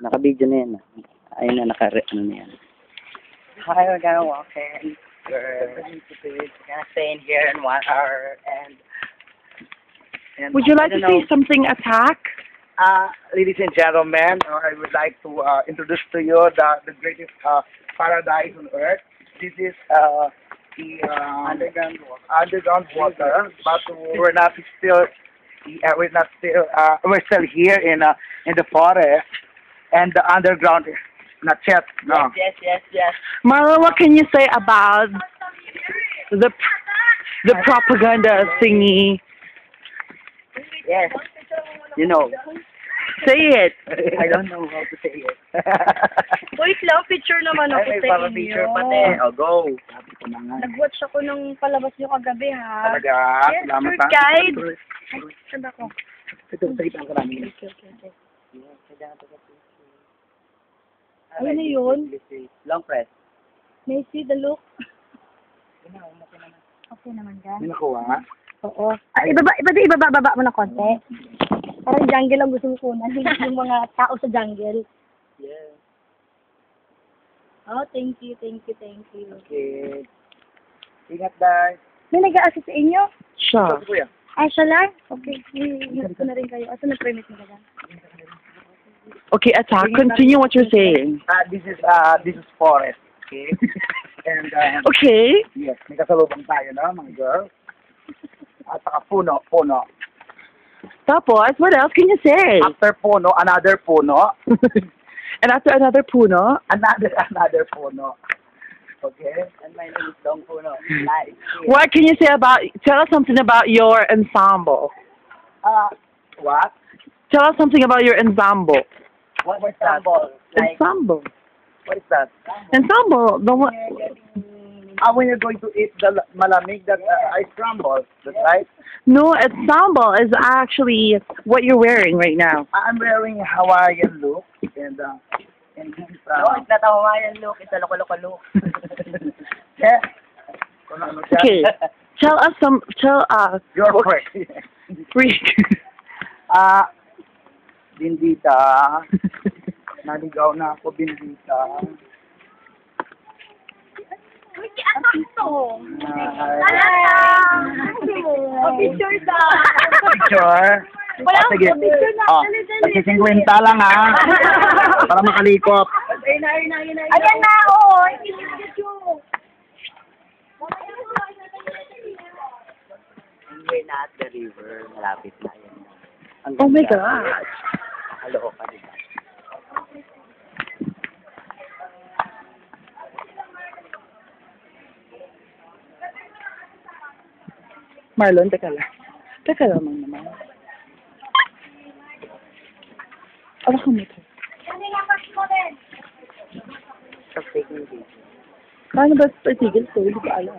Naka-video na yan. Ayun na, ano na yan. Hi, we're gonna walk in. We're gonna stay in here in 1 hour and Would you like to say something, Attack? Ladies and gentlemen, I would like to introduce to you the greatest paradise on earth. This is the underground water, but we're still here in the forest and the underground. Not yet. No. Yes. Marlon, what can you say about the propaganda thingy? Yes. You know. Say it. I don't know how to say it. Wait lang, picture naman ako Ay, sa picture inyo. pati. Oh, go. Sabi ko na nga. Nag-watch ako nung palabas nyo kagabi, ha? Talaga, Yes, salamat tour ha. guide. Ay, saan ako? Ito, salitan ko namin. Okay. Ano na yun? Long press. May see the look? Okay naman ka? May nakuha. Oo. Ibaba mo ng konti. Parang jungle ang gusto mo kunan. Yung mga tao sa jungle. Yeah. Oh, thank you. Okay. Ingat, guys. May nag-a-assist sa inyo? Siya. Ito, kuya. Ay, siya lang? Okay. Ingat ko na rin kayo. Asa na-permit mo ka ba? Okay, Attack, continue what you're saying. This is forest. Okay. And Okay. yes, may kasalubong tayo, no, mga girls. At saka puno. Tapos, what else can you say? After puno, another puno. And after another puno, Another puno. Okay. And my name is Dong Puno. Live. what can you say tell us something about your ensemble. What? Tell us something about your ensemble. What is that? Like, Ensemble. What is that? Ensemble, the one. When you're going to eat the malamig that ice crumble, that's right? No, ensemble is actually what you're wearing right now. I'm wearing a Hawaiian look and this is no, it's not a Hawaiian look. It's a loko-loko look. yeah. Kung ano siya. Okay, tell You're correct. freak. Bindita. Naligaw na ako, Bindita. Uy, ano ito? Hi. Picture sa... Picture. Wala Sige. akong picture na. Kasi 50 lang ha. Para makalikop. Ayan na, oo. Hindi ko picture. We're not the river. Malapit na yan. Oh my God. Hello, ka diba? Marlon, teka lang. Teka lamang naman. Ala ka mo ito. Sa fake news. Paano ba itigil ito? Hindi ko alam.